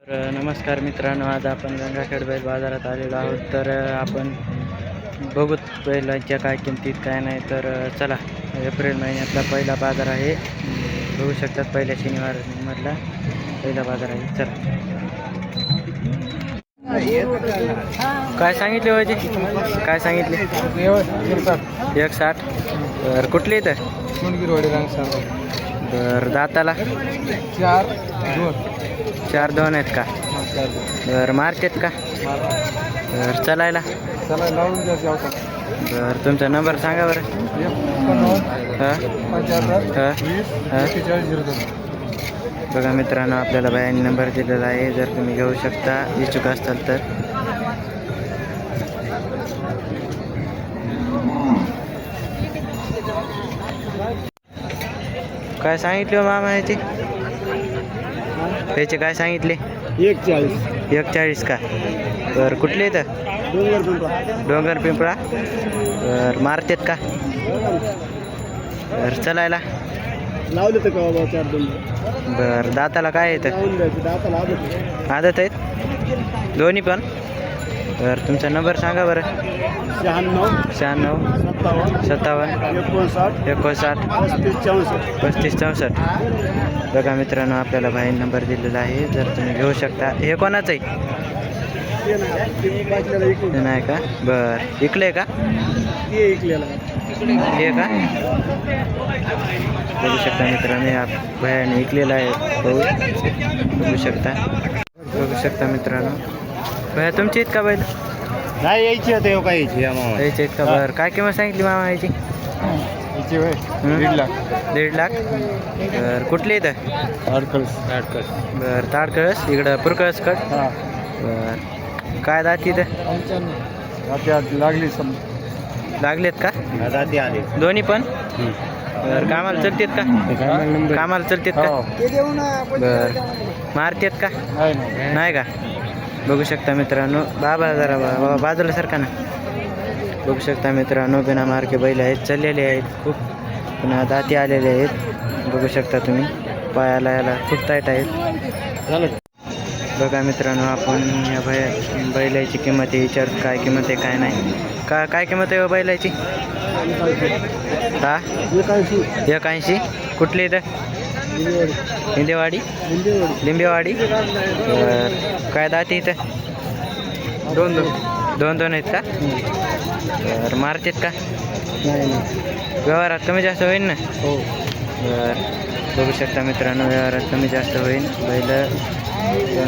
नमस्कार मित्रांनो, आज आपण गंगाखेड बैल बाजारात आलेलो आहोत. तर आपण बघूत बैलांच्या काय किमतीत काय नाही. तर चला, एप्रिल महिन्यातला पहिला बाजार आहे. बघू शकतात, पहिल्या शनिवारमधला पहिला बाजार आहे. चला, काय सांगितले होते? काय सांगितले? 160. तर कुठले इथं? तर दाताला 4-2 आहेत का? बरं, मारतात का? बरं, चालायला? बरं, तुमचा नंबर सांगा बरं. बघा मित्रांनो, आपल्याला बायांनी नंबर दिलेला आहे. जर तुम्ही घेऊ शकता, इच्छुक असाल तर. काय सांगितले मामा याचे? काय सांगितले? 140 का? बरं, कुठले इथं? डोंगर पिंपळा. बरं, मारतात का? बरं, चलायला? लावले तर का 4-2. बरं, दाताला काय येतं? आदत आहेत दोन्ही पण. बरं, तुमचा नंबर सांगा बरं. 96 57 59 35 64. बघा मित्रांनो, आपल्याला बाहेर नंबर दिलेला आहे. जर तुम्ही घेऊ शकता. हे कोणाचं आहे? नाही का? बरं, इकले का? हे का? बघू शकता मित्रांनो, या भयाने इकलेला आहे. बघू शकता मित्रांनो. भया तुमची आहेत का बैल? नाही यायची आता काय यायची यायची आहेत का? बरं, काय किंमत सांगितली मामा याची? 1.5 लाख. बरं, कुठली इथं? बरं, ताडकळस इकडं पुरकळसकड. बरं, काय दाती इथं? लागलेत का? दाती आले दोन्ही पण. बरं, कामाला चलतेत का? बरं, मारतेत का? नाही का? बघू शकता मित्रांनो. बाबा जरा बाजूला सारखा ना. बघू शकता मित्रांनो, बिना मार्के बैल आहेत. चाललेले आहेत खूप, पुन्हा दाती आलेले आहेत. बघू शकता तुम्ही, पायाला याला खूप टाईट आहेत. बघा मित्रांनो, आपण या बैलाची किंमत विचार, काय किंमत आहे काय नाही. काय किंमत आहे बैलाची? 81. कुठली इथं? लिंबेवाडी. काय दाती इथं? 2 आहेत का? बरं, मारतात का? व्यवहारात कमी जास्त होईल ना? बरं, बघू शकता मित्रांनो, व्यवहारात कमी जास्त होईल. बैल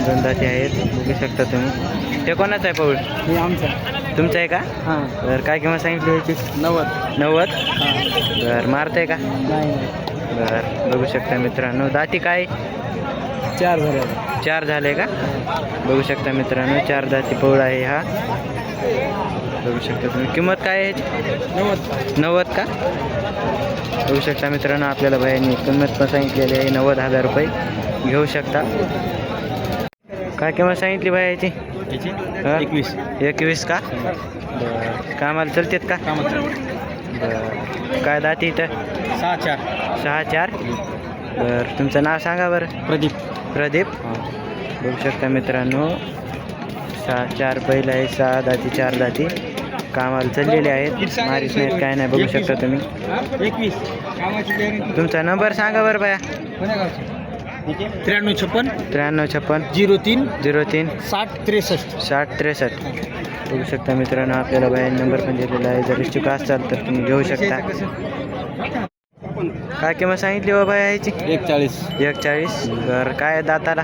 2 दाती आहेत. बघू शकता तुम्ही. ते कोणाचं आहे पाऊल? तुमचं आहे का? बरं, काय किंमत सांगितली याची? 90. बरं, मारतंय का? बरं, बघू शकता मित्रांनो. दाती काय? 4 झाले का? बघू शकता मित्रांनो, 4 दाती पौळ आहे हा. बघू शकता तुम्ही. किंमत काय आहे? 90 का? बघू शकता मित्रांनो, आपल्याला बायांनी किंमत पण सांगितलेली आहे 90,000 रुपये. घेऊ शकता. काय किंमत सांगितली बाया याची? 21 का? बरं, कामाला चलतेत का? बरं, काय दाती इथं? 6-4. बरं, तुमचं नाव सांगा बरं. प्रदीप. बघू शकता मित्रांनो, 6-4 बैल आहे. 6 दाती 4 दाती कामाला चाललेले आहेत. मारीत नाहीत काय नाही. बघू शकता तुम्ही. तुमचा नंबर सांगा बरं बाया. 9356 03 6063. बघू शकता मित्रांनो, आपल्याला बाया नंबर पण दिलेला आहे. जर इच्छुक असाल तर तुम्ही घेऊ शकता. काय किंमत सांगितली हो बाया याची? 140. बरं, काय दाताला?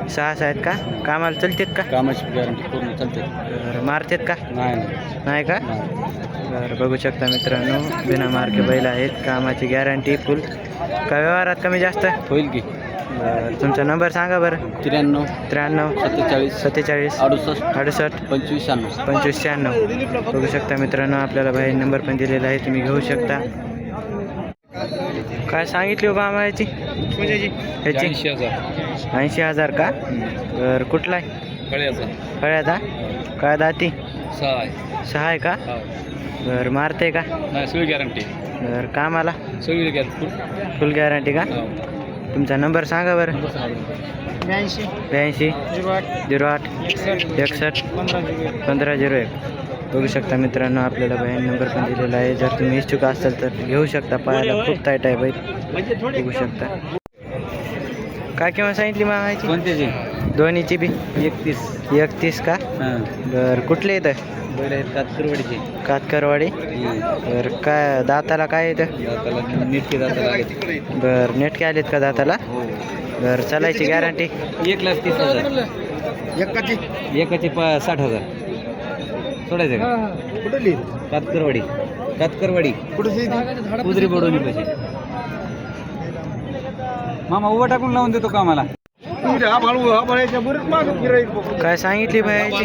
6 आहेत का? कामाला चलतेत का? कामाची गॅरंटी पूर्ण चालते. बरं, मारतात का? नाही का? बरं, बघू शकता मित्रांनो, बिना मार्के बैल आहेत. कामाची गॅरंटी फुल. का व्यवहारात कमी जास्त होईल की? बरं, तुमचा नंबर सांगा बरं. 93 47 68 25 96. बघू शकता मित्रांनो, आपल्याला बाहेर नंबर पण दिलेला आहे. तुम्ही घेऊ शकता. काय सांगितली हो मामा याची? 80,000 का? बरं, कुठला आहे? फळ्याचा. काय दाती? 6 आहे का? बरं, मारते का? फुल गॅरंटी. बरं, कामाला? फुल गॅरंटी का? तुमचा नंबर सांगा बरं. 82 08 61 1501. बघू शकता मित्रांनो, आपल्याला बाहेर नंबर पण दिलेला आहे. जर तुम्ही इच्छुक असाल तर घेऊ शकता. पाहायला खूप टाईट आहे बैल, बघू शकता. काय किंमत सांगितली मागायची? कोणत्याची? दोन्हीची बी 31 का? हां. बरं, कुठले येतं? बैल आहेत कातकरवाडीचे. कातकरवाडी. बरं, काय दाताला काय येतं? दाताला नीटके दाताला आले. बरं, नेटके आलेत का दाताला? हो. बरं, चालायची गॅरंटी? 1,30,000. एकाची 60,000. सोडायचं का? कुठली? कातकरवाडी कुठे? कुदरी बडवली पाहिजे. मामा उभा टाकून लावून देतो का आम्हाला? काय सांगितली बायाची?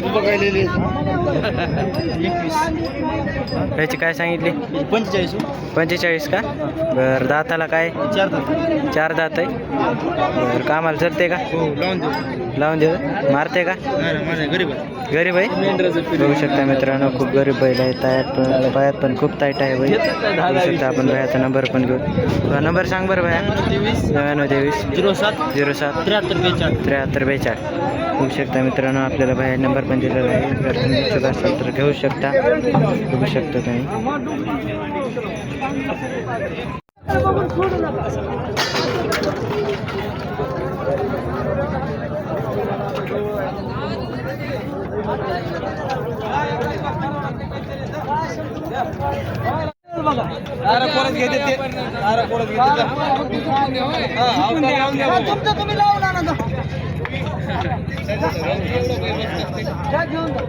याची काय सांगितली? 45 का? बरं, दाताला काय? 4 दात आहे. बरं, कामाला चलते का? लावून देऊ. मारते का? गरीब आहे. बघू शकता मित्रांनो, खूप गरीब बैल आहे. पायात पण खूप टाईट आहे बैल. बघू शकता आपण. भयाचा नंबर पण घेऊ. नंबर सांग बरं भया. 9923 07 7342. बघू शकता मित्रांनो, आपल्याला बाहेर नंबर पण दिलेला आहे. जर तुम्ही इच्छुक असाल तर घेऊ शकता. बघू शकता तुम्ही.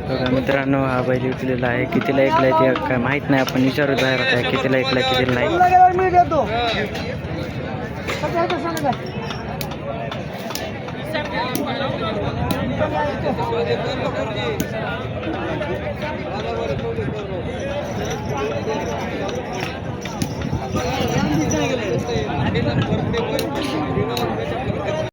बघा मित्रांनो, हा बैल विकलेला आहे. कितीला ऐकलाय ते काय माहित नाही. आपण विचारू बाहेर काय कितीला ऐकलाय कितीला नाही.